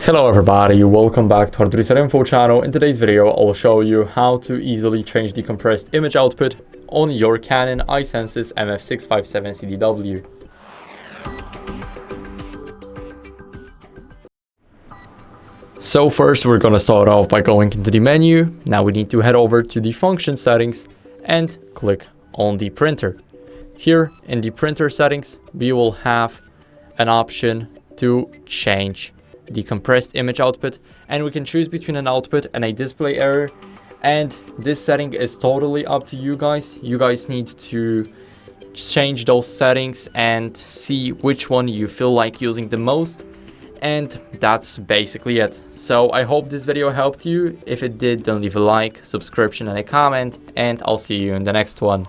Hello everybody, welcome back to our Reset Info channel. In today's video, I will show you how to easily change the compressed image output on your Canon i-SENSYS MF657Cdw. So first we're gonna start off by going into the menu. Now we need to head over to the function settings and click on the printer. Here in the printer settings, we will have an option to change the compressed image output, and we can choose between an output and a display error, and this setting is totally up to you guys. You guys need to change those settings and see which one you feel like using the most, and that's basically it. So I hope this video helped you. If it did, then leave a like, subscription and a comment, and I'll see you in the next one.